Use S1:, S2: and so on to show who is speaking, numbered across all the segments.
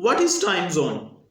S1: What is time zone?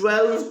S1: 12